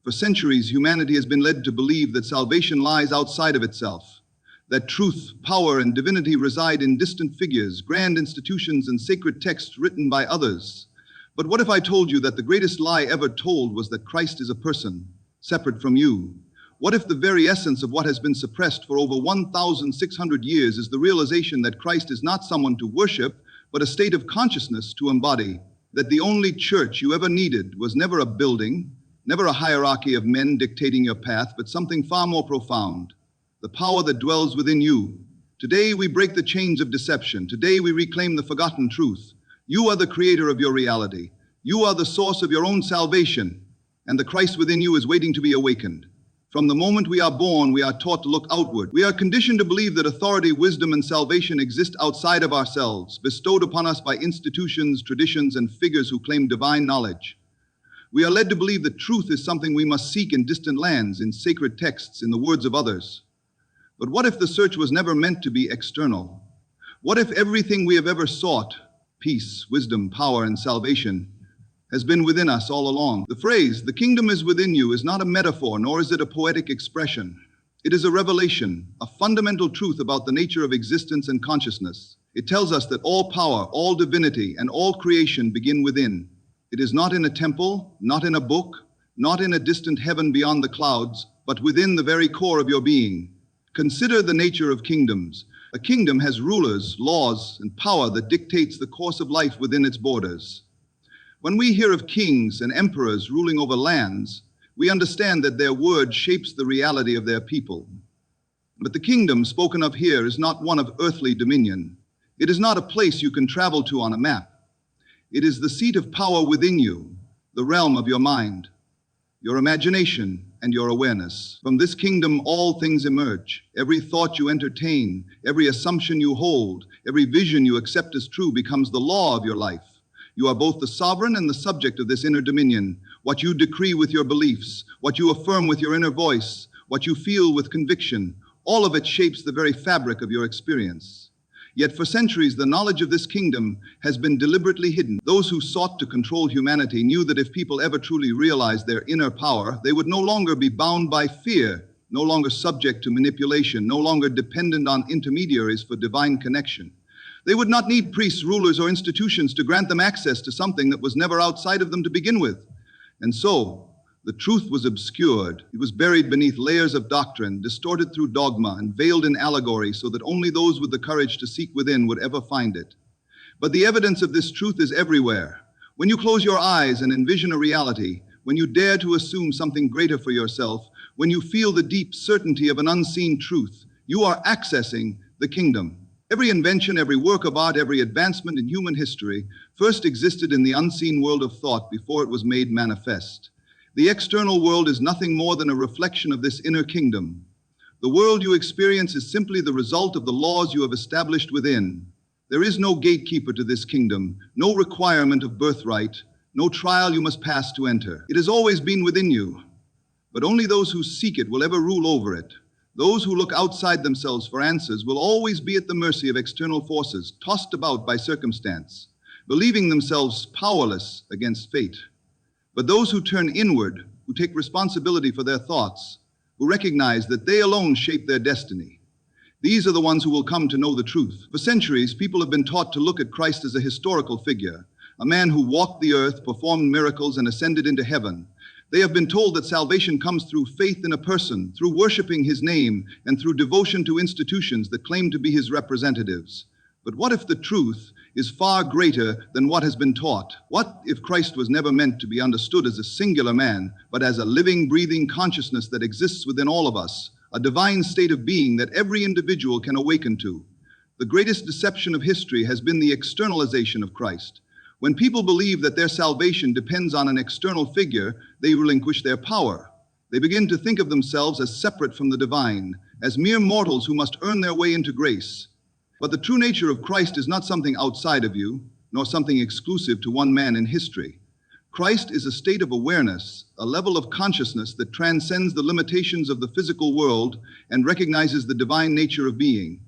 For centuries, humanity has been led to believe that salvation lies outside of itself, that truth, power, and divinity reside in distant figures, grand institutions, and sacred texts written by others. But what if I told you that the greatest lie ever told was that Christ is a person, separate from you? What if the very essence of what has been suppressed for over 1,600 years is the realization that Christ is not someone to worship, but a state of consciousness to embody? That the only church you ever needed was never a building, never a hierarchy of men dictating your path, but something far more profound, the power that dwells within you. Today we break the chains of deception. Today we reclaim the forgotten truth. You are the creator of your reality. You are the source of your own salvation, and the Christ within you is waiting to be awakened. From the moment we are born, we are taught to look outward. We are conditioned to believe that authority, wisdom, and salvation exist outside of ourselves, bestowed upon us by institutions, traditions, and figures who claim divine knowledge. We are led to believe that truth is something we must seek in distant lands, in sacred texts, in the words of others. But what if the search was never meant to be external? What if everything we have ever sought, peace, wisdom, power, and salvation, has been within us all along? The phrase, "the kingdom is within you," is not a metaphor, nor is it a poetic expression. It is a revelation, a fundamental truth about the nature of existence and consciousness. It tells us that all power, all divinity, and all creation begin within. It is not in a temple, not in a book, not in a distant heaven beyond the clouds, but within the very core of your being. Consider the nature of kingdoms. A kingdom has rulers, laws, and power that dictates the course of life within its borders. When we hear of kings and emperors ruling over lands, we understand that their word shapes the reality of their people. But the kingdom spoken of here is not one of earthly dominion. It is not a place you can travel to on a map. It is the seat of power within you, the realm of your mind, your imagination, and your awareness. From this kingdom, all things emerge. Every thought you entertain, every assumption you hold, every vision you accept as true becomes the law of your life. You are both the sovereign and the subject of this inner dominion. What you decree with your beliefs, what you affirm with your inner voice, what you feel with conviction, all of it shapes the very fabric of your experience. Yet for centuries, the knowledge of this kingdom has been deliberately hidden. Those who sought to control humanity knew that if people ever truly realized their inner power, they would no longer be bound by fear, no longer subject to manipulation, no longer dependent on intermediaries for divine connection. They would not need priests, rulers, or institutions to grant them access to something that was never outside of them to begin with. And so, the truth was obscured. It was buried beneath layers of doctrine, distorted through dogma, and veiled in allegory so that only those with the courage to seek within would ever find it. But the evidence of this truth is everywhere. When you close your eyes and envision a reality, when you dare to assume something greater for yourself, when you feel the deep certainty of an unseen truth, you are accessing the kingdom. Every invention, every work of art, every advancement in human history first existed in the unseen world of thought before it was made manifest. The external world is nothing more than a reflection of this inner kingdom. The world you experience is simply the result of the laws you have established within. There is no gatekeeper to this kingdom, no requirement of birthright, no trial you must pass to enter. It has always been within you, but only those who seek it will ever rule over it. Those who look outside themselves for answers will always be at the mercy of external forces, tossed about by circumstance, believing themselves powerless against fate. But those who turn inward, who take responsibility for their thoughts, who recognize that they alone shape their destiny, these are the ones who will come to know the truth. For centuries, people have been taught to look at Christ as a historical figure, a man who walked the earth, performed miracles, and ascended into heaven. They have been told that salvation comes through faith in a person, through worshiping his name, and through devotion to institutions that claim to be his representatives. But what if the truth is far greater than what has been taught? What if Christ was never meant to be understood as a singular man, but as a living, breathing consciousness that exists within all of us, a divine state of being that every individual can awaken to? The greatest deception of history has been the externalization of Christ. When people believe that their salvation depends on an external figure, they relinquish their power. They begin to think of themselves as separate from the divine, as mere mortals who must earn their way into grace. But the true nature of Christ is not something outside of you, nor something exclusive to one man in history. Christ is a state of awareness, a level of consciousness that transcends the limitations of the physical world and recognizes the divine nature of being.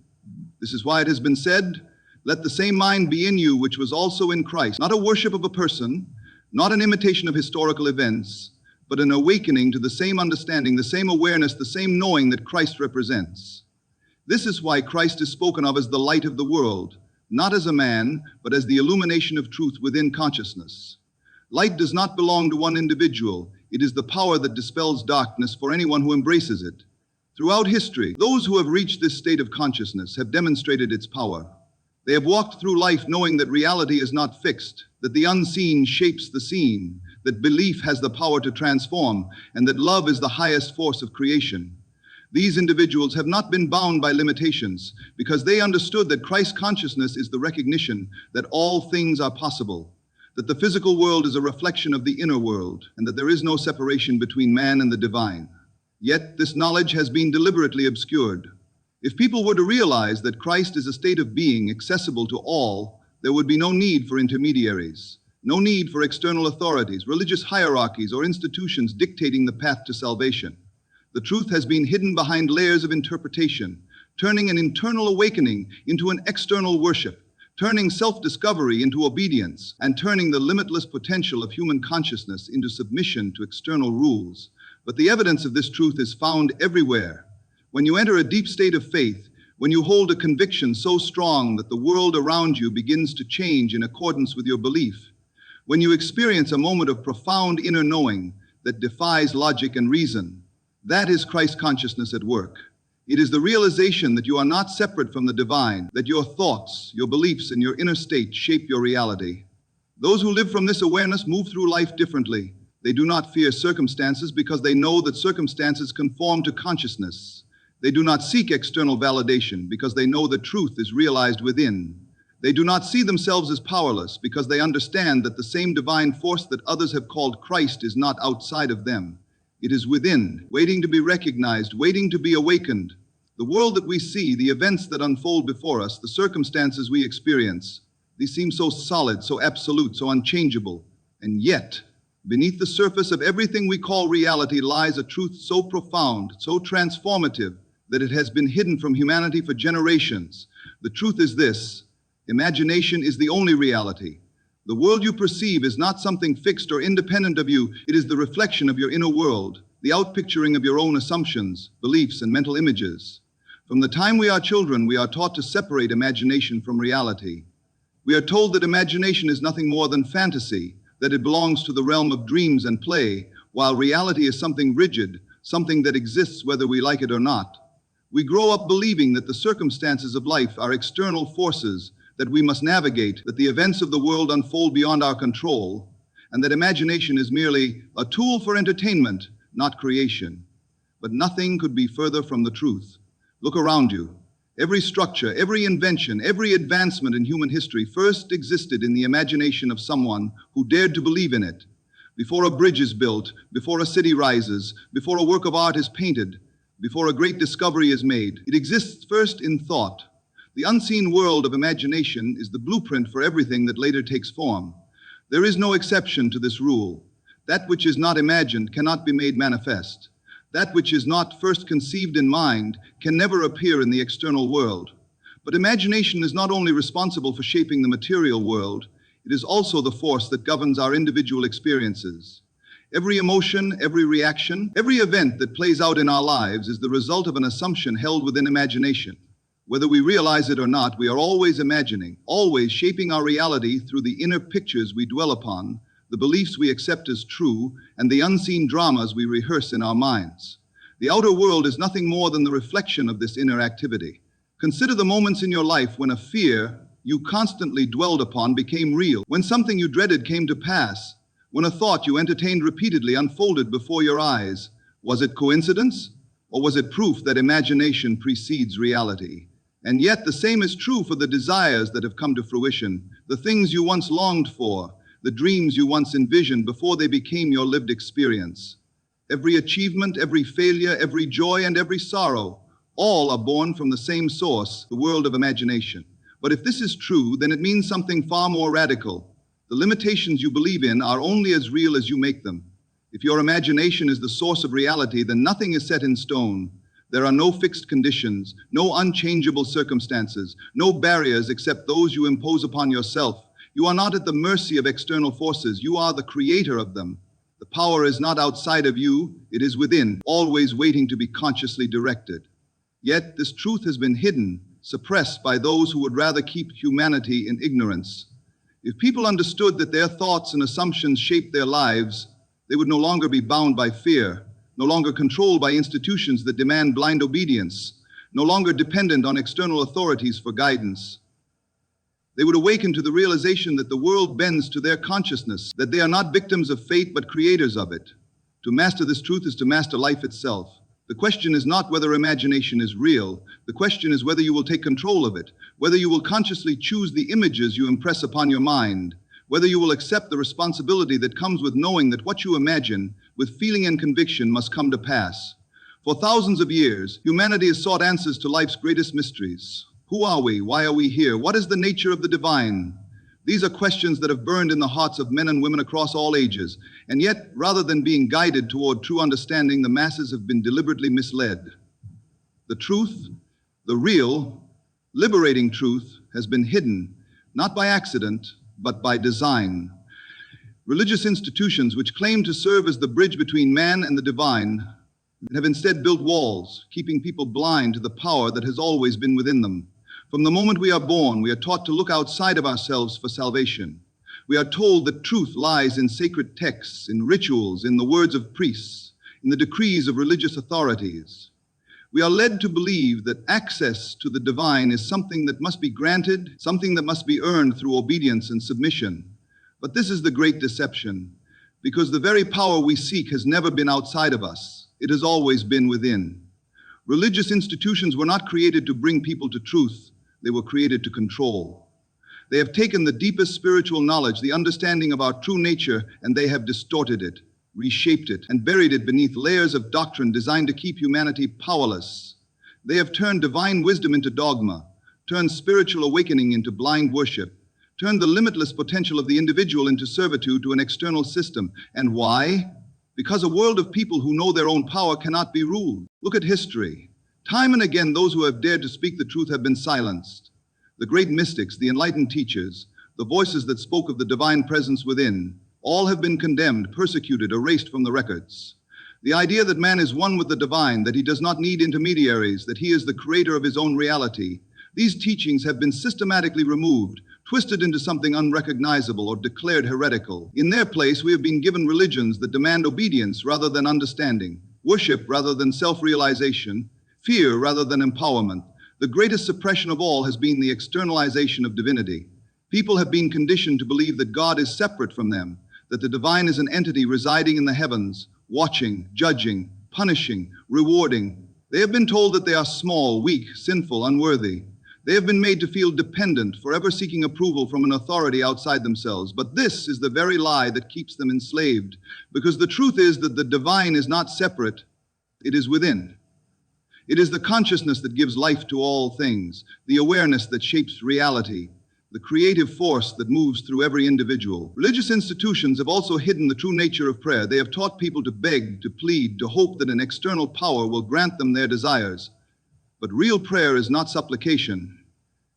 This is why it has been said, "Let the same mind be in you which was also in Christ." Not a worship of a person, not an imitation of historical events, but an awakening to the same understanding, the same awareness, the same knowing that Christ represents. This is why Christ is spoken of as the light of the world, not as a man, but as the illumination of truth within consciousness. Light does not belong to one individual. It is the power that dispels darkness for anyone who embraces it. Throughout history, those who have reached this state of consciousness have demonstrated its power. They have walked through life knowing that reality is not fixed, that the unseen shapes the seen, that belief has the power to transform, and that love is the highest force of creation. These individuals have not been bound by limitations because they understood that Christ consciousness is the recognition that all things are possible, that the physical world is a reflection of the inner world, and that there is no separation between man and the divine. Yet this knowledge has been deliberately obscured. If people were to realize that Christ is a state of being accessible to all, there would be no need for intermediaries, no need for external authorities, religious hierarchies, or institutions dictating the path to salvation. The truth has been hidden behind layers of interpretation, turning an internal awakening into an external worship, turning self-discovery into obedience, and turning the limitless potential of human consciousness into submission to external rules. But the evidence of this truth is found everywhere. When you enter a deep state of faith, when you hold a conviction so strong that the world around you begins to change in accordance with your belief, when you experience a moment of profound inner knowing that defies logic and reason, that is Christ consciousness at work. It is the realization that you are not separate from the divine, that your thoughts, your beliefs, and your inner state shape your reality. Those who live from this awareness move through life differently. They do not fear circumstances because they know that circumstances conform to consciousness. They do not seek external validation because they know that truth is realized within. They do not see themselves as powerless because they understand that the same divine force that others have called Christ is not outside of them. It is within, waiting to be recognized, waiting to be awakened. The world that we see, the events that unfold before us, the circumstances we experience, these seem so solid, so absolute, so unchangeable. And yet, beneath the surface of everything we call reality lies a truth so profound, so transformative, that it has been hidden from humanity for generations. The truth is this: imagination is the only reality. The world you perceive is not something fixed or independent of you. It is the reflection of your inner world, the outpicturing of your own assumptions, beliefs, and mental images. From the time we are children, we are taught to separate imagination from reality. We are told that imagination is nothing more than fantasy, that it belongs to the realm of dreams and play, while reality is something rigid, something that exists whether we like it or not. We grow up believing that the circumstances of life are external forces that we must navigate, that the events of the world unfold beyond our control, and that imagination is merely a tool for entertainment, not creation. But nothing could be further from the truth. Look around you. Every structure, every invention, every advancement in human history first existed in the imagination of someone who dared to believe in it. Before a bridge is built, before a city rises, before a work of art is painted, before a great discovery is made, it exists first in thought. The unseen world of imagination is the blueprint for everything that later takes form. There is no exception to this rule. That which is not imagined cannot be made manifest. That which is not first conceived in mind can never appear in the external world. But imagination is not only responsible for shaping the material world, it is also the force that governs our individual experiences. Every emotion, every reaction, every event that plays out in our lives is the result of an assumption held within imagination. Whether we realize it or not, we are always imagining, always shaping our reality through the inner pictures we dwell upon, the beliefs we accept as true, and the unseen dramas we rehearse in our minds. The outer world is nothing more than the reflection of this inner activity. Consider the moments in your life when a fear you constantly dwelled upon became real, when something you dreaded came to pass, when a thought you entertained repeatedly unfolded before your eyes. Was it coincidence, or was it proof that imagination precedes reality? And yet the same is true for the desires that have come to fruition, the things you once longed for, the dreams you once envisioned before they became your lived experience. Every achievement, every failure, every joy, and every sorrow, all are born from the same source, the world of imagination. But if this is true, then it means something far more radical. The limitations you believe in are only as real as you make them. If your imagination is the source of reality, then nothing is set in stone. There are no fixed conditions, no unchangeable circumstances, no barriers except those you impose upon yourself. You are not at the mercy of external forces. You are the creator of them. The power is not outside of you, it is within, always waiting to be consciously directed. Yet this truth has been hidden, suppressed by those who would rather keep humanity in ignorance. If people understood that their thoughts and assumptions shape their lives, they would no longer be bound by fear, no longer controlled by institutions that demand blind obedience, no longer dependent on external authorities for guidance. They would awaken to the realization that the world bends to their consciousness, that they are not victims of fate but creators of it. To master this truth is to master life itself. The question is not whether imagination is real. The question is whether you will take control of it, whether you will consciously choose the images you impress upon your mind, whether you will accept the responsibility that comes with knowing that what you imagine, with feeling and conviction, must come to pass. For thousands of years, humanity has sought answers to life's greatest mysteries. Who are we? Why are we here? What is the nature of the divine? These are questions that have burned in the hearts of men and women across all ages, and yet, rather than being guided toward true understanding, the masses have been deliberately misled. The truth, the real, liberating truth, has been hidden, not by accident, but by design. Religious institutions which claim to serve as the bridge between man and the divine have instead built walls, keeping people blind to the power that has always been within them. From the moment we are born, we are taught to look outside of ourselves for salvation. We are told that truth lies in sacred texts, in rituals, in the words of priests, in the decrees of religious authorities. We are led to believe that access to the divine is something that must be granted, something that must be earned through obedience and submission. But this is the great deception, because the very power we seek has never been outside of us. It has always been within. Religious institutions were not created to bring people to truth. They were created to control. They have taken the deepest spiritual knowledge, the understanding of our true nature, and they have distorted it, reshaped it, and buried it beneath layers of doctrine designed to keep humanity powerless. They have turned divine wisdom into dogma, turned spiritual awakening into blind worship, turned the limitless potential of the individual into servitude to an external system. And why? Because a world of people who know their own power cannot be ruled. Look at history. Time and again, those who have dared to speak the truth have been silenced. The great mystics, the enlightened teachers, the voices that spoke of the divine presence within, all have been condemned, persecuted, erased from the records. The idea that man is one with the divine, that he does not need intermediaries, that he is the creator of his own reality, these teachings have been systematically removed, twisted into something unrecognizable or declared heretical. In their place, we have been given religions that demand obedience rather than understanding, worship rather than self-realization, fear rather than empowerment. The greatest suppression of all has been the externalization of divinity. People have been conditioned to believe that God is separate from them, that the divine is an entity residing in the heavens, watching, judging, punishing, rewarding. They have been told that they are small, weak, sinful, unworthy. They have been made to feel dependent, forever seeking approval from an authority outside themselves. But this is the very lie that keeps them enslaved, because the truth is that the divine is not separate, it is within. It is the consciousness that gives life to all things, the awareness that shapes reality, the creative force that moves through every individual. Religious institutions have also hidden the true nature of prayer. They have taught people to beg, to plead, to hope that an external power will grant them their desires. But real prayer is not supplication.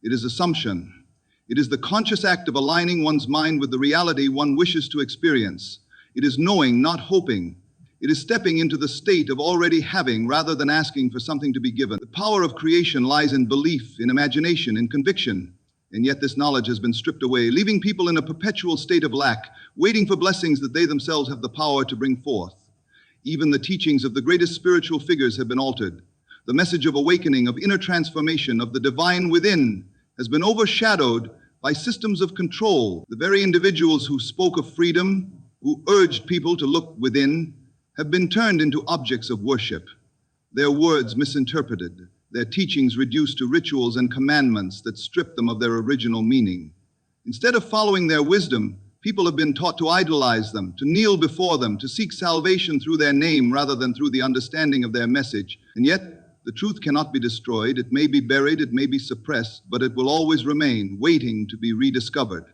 It is assumption. It is the conscious act of aligning one's mind with the reality one wishes to experience. It is knowing, not hoping. It is stepping into the state of already having rather than asking for something to be given. The power of creation lies in belief, in imagination, in conviction. And yet this knowledge has been stripped away, leaving people in a perpetual state of lack, waiting for blessings that they themselves have the power to bring forth. Even the teachings of the greatest spiritual figures have been altered. The message of awakening, of inner transformation, of the divine within, has been overshadowed by systems of control. The very individuals who spoke of freedom, who urged people to look within, have been turned into objects of worship, their words misinterpreted, their teachings reduced to rituals and commandments that strip them of their original meaning. Instead of following their wisdom, people have been taught to idolize them, to kneel before them, to seek salvation through their name rather than through the understanding of their message. And yet, the truth cannot be destroyed. It may be buried, it may be suppressed, but it will always remain, waiting to be rediscovered.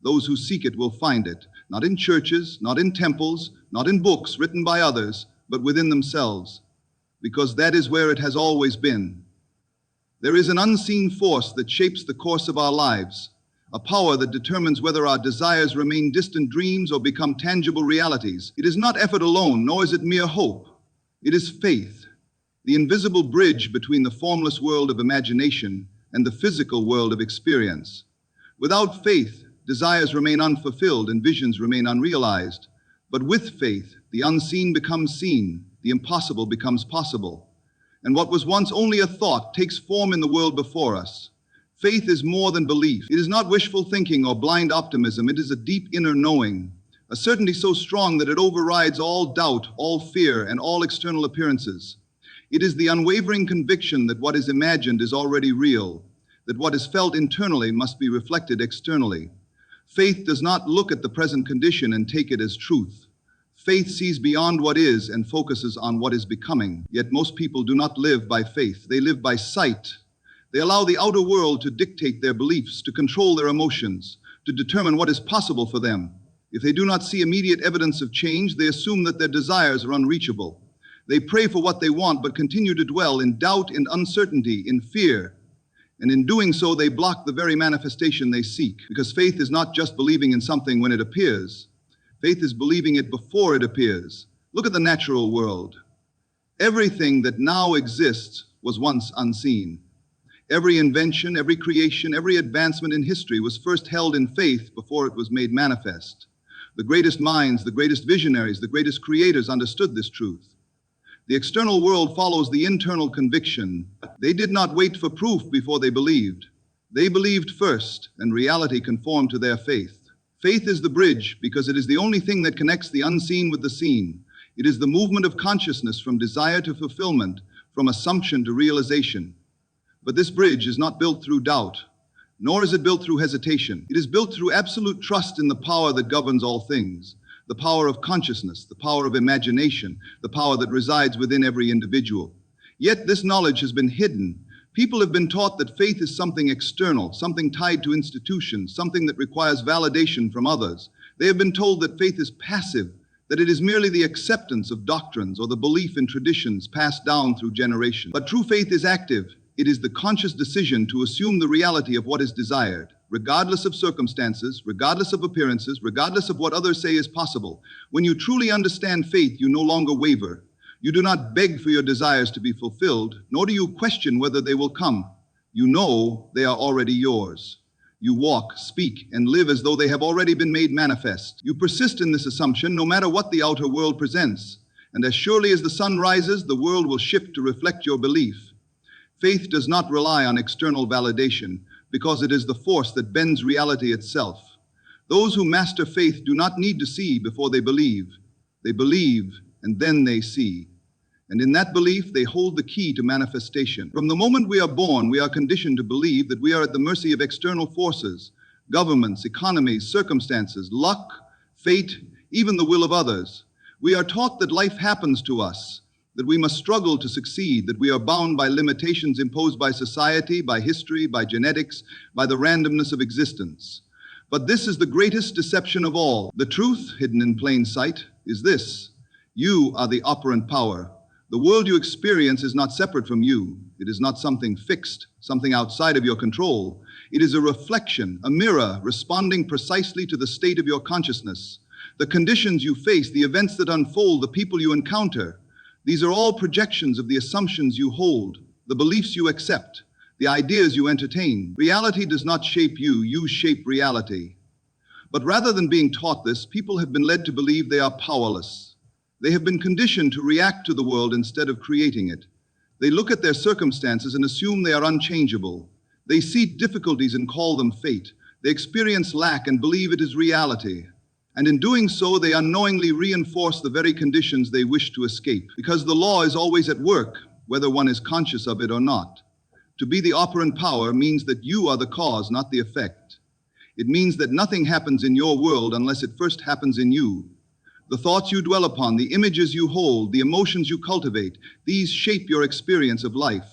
Those who seek it will find it, not in churches, not in temples, not in books written by others, but within themselves, because that is where it has always been. There is an unseen force that shapes the course of our lives, a power that determines whether our desires remain distant dreams or become tangible realities. It is not effort alone, nor is it mere hope. It is faith, the invisible bridge between the formless world of imagination and the physical world of experience. Without faith, desires remain unfulfilled and visions remain unrealized. But with faith, the unseen becomes seen, the impossible becomes possible. And what was once only a thought takes form in the world before us. Faith is more than belief. It is not wishful thinking or blind optimism. It is a deep inner knowing, a certainty so strong that it overrides all doubt, all fear, and all external appearances. It is the unwavering conviction that what is imagined is already real, that what is felt internally must be reflected externally. Faith does not look at the present condition and take it as truth. Faith sees beyond what is and focuses on what is becoming. Yet most people do not live by faith. They live by sight. They allow the outer world to dictate their beliefs, to control their emotions, to determine what is possible for them. If they do not see immediate evidence of change, they assume that their desires are unreachable. They pray for what they want, but continue to dwell in doubt and uncertainty, in fear. And in doing so, they block the very manifestation they seek. Because faith is not just believing in something when it appears. Faith is believing it before it appears. Look at the natural world. Everything that now exists was once unseen. Every invention, every creation, every advancement in history was first held in faith before it was made manifest. The greatest minds, the greatest visionaries, the greatest creators understood this truth. The external world follows the internal conviction. They did not wait for proof before they believed. They believed first, and reality conformed to their faith. Faith is the bridge because it is the only thing that connects the unseen with the seen. It is the movement of consciousness from desire to fulfillment, from assumption to realization. But this bridge is not built through doubt, nor is it built through hesitation. It is built through absolute trust in the power that governs all things, the power of consciousness, the power of imagination, the power that resides within every individual. Yet this knowledge has been hidden. People have been taught that faith is something external, something tied to institutions, something that requires validation from others. They have been told that faith is passive, that it is merely the acceptance of doctrines or the belief in traditions passed down through generations. But true faith is active. It is the conscious decision to assume the reality of what is desired, regardless of circumstances, regardless of appearances, regardless of what others say is possible. When you truly understand faith, you no longer waver. You do not beg for your desires to be fulfilled, nor do you question whether they will come. You know they are already yours. You walk, speak, and live as though they have already been made manifest. You persist in this assumption no matter what the outer world presents. And as surely as the sun rises, the world will shift to reflect your belief. Faith does not rely on external validation because it is the force that bends reality itself. Those who master faith do not need to see before they believe. They believe and then they see. And in that belief, they hold the key to manifestation. From the moment we are born, we are conditioned to believe that we are at the mercy of external forces, governments, economies, circumstances, luck, fate, even the will of others. We are taught that life happens to us, that we must struggle to succeed, that we are bound by limitations imposed by society, by history, by genetics, by the randomness of existence. But this is the greatest deception of all. The truth, hidden in plain sight, is this: you are the operant power. The world you experience is not separate from you. It is not something fixed, something outside of your control. It is a reflection, a mirror, responding precisely to the state of your consciousness. The conditions you face, the events that unfold, the people you encounter, these are all projections of the assumptions you hold, the beliefs you accept, the ideas you entertain. Reality does not shape you, you shape reality. But rather than being taught this, people have been led to believe they are powerless. They have been conditioned to react to the world instead of creating it. They look at their circumstances and assume they are unchangeable. They see difficulties and call them fate. They experience lack and believe it is reality. And in doing so, they unknowingly reinforce the very conditions they wish to escape, because the law is always at work, whether one is conscious of it or not. To be the operant power means that you are the cause, not the effect. It means that nothing happens in your world unless it first happens in you. The thoughts you dwell upon, the images you hold, the emotions you cultivate, these shape your experience of life.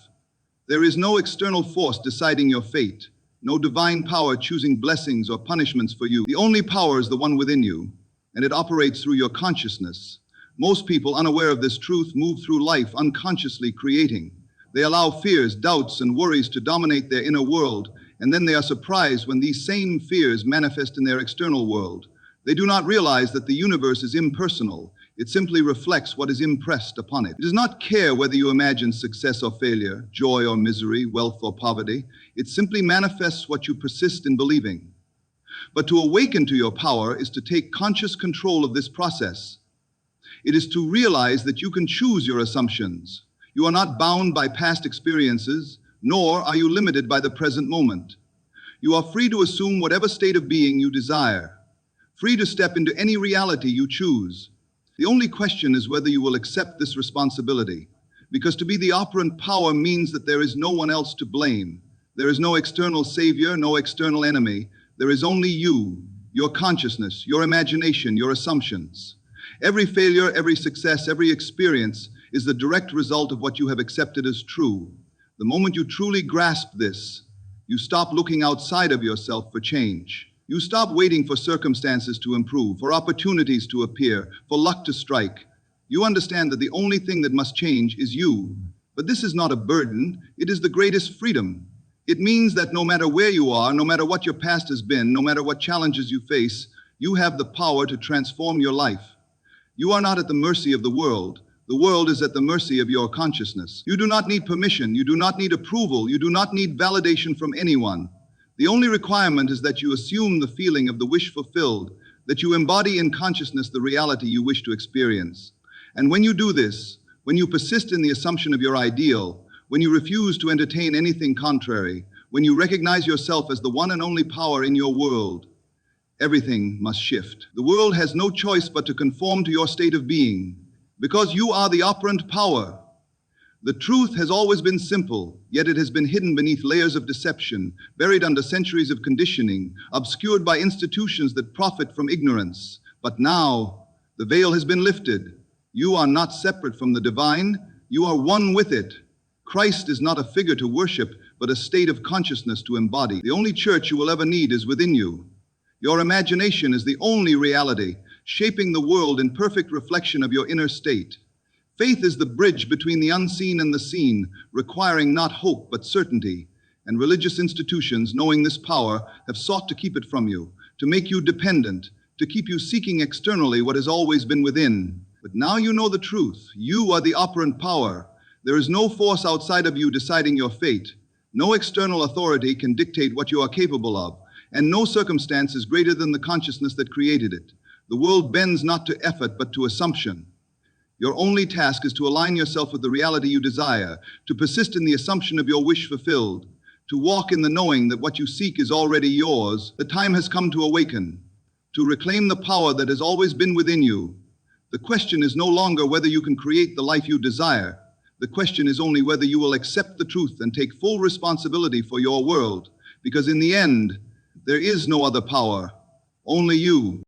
There is no external force deciding your fate. No divine power choosing blessings or punishments for you. The only power is the one within you, and it operates through your consciousness. Most people, unaware of this truth, move through life unconsciously creating. They allow fears, doubts, and worries to dominate their inner world, and then they are surprised when these same fears manifest in their external world. They do not realize that the universe is impersonal. It simply reflects what is impressed upon it. It does not care whether you imagine success or failure, joy or misery, wealth or poverty. It simply manifests what you persist in believing. But to awaken to your power is to take conscious control of this process. It is to realize that you can choose your assumptions. You are not bound by past experiences, nor are you limited by the present moment. You are free to assume whatever state of being you desire, free to step into any reality you choose. The only question is whether you will accept this responsibility, because to be the operant power means that there is no one else to blame. There is no external savior, no external enemy. There is only you, your consciousness, your imagination, your assumptions. Every failure, every success, every experience is the direct result of what you have accepted as true. The moment you truly grasp this, you stop looking outside of yourself for change. You stop waiting for circumstances to improve, for opportunities to appear, for luck to strike. You understand that the only thing that must change is you. But this is not a burden, it is the greatest freedom. It means that no matter where you are, no matter what your past has been, no matter what challenges you face, you have the power to transform your life. You are not at the mercy of the world. The world is at the mercy of your consciousness. You do not need permission, you do not need approval, you do not need validation from anyone. The only requirement is that you assume the feeling of the wish fulfilled, that you embody in consciousness the reality you wish to experience. And when you do this, when you persist in the assumption of your ideal, when you refuse to entertain anything contrary, when you recognize yourself as the one and only power in your world, everything must shift. The world has no choice but to conform to your state of being, because you are the operant power. The truth has always been simple, yet it has been hidden beneath layers of deception, buried under centuries of conditioning, obscured by institutions that profit from ignorance. But now, the veil has been lifted. You are not separate from the divine, you are one with it. Christ is not a figure to worship, but a state of consciousness to embody. The only church you will ever need is within you. Your imagination is the only reality, shaping the world in perfect reflection of your inner state. Faith is the bridge between the unseen and the seen, requiring not hope but certainty. And religious institutions, knowing this power, have sought to keep it from you, to make you dependent, to keep you seeking externally what has always been within. But now you know the truth. You are the operant power. There is no force outside of you deciding your fate. No external authority can dictate what you are capable of, and no circumstance is greater than the consciousness that created it. The world bends not to effort but to assumption. Your only task is to align yourself with the reality you desire, to persist in the assumption of your wish fulfilled, to walk in the knowing that what you seek is already yours. The time has come to awaken, to reclaim the power that has always been within you. The question is no longer whether you can create the life you desire. The question is only whether you will accept the truth and take full responsibility for your world, because in the end, there is no other power, only you.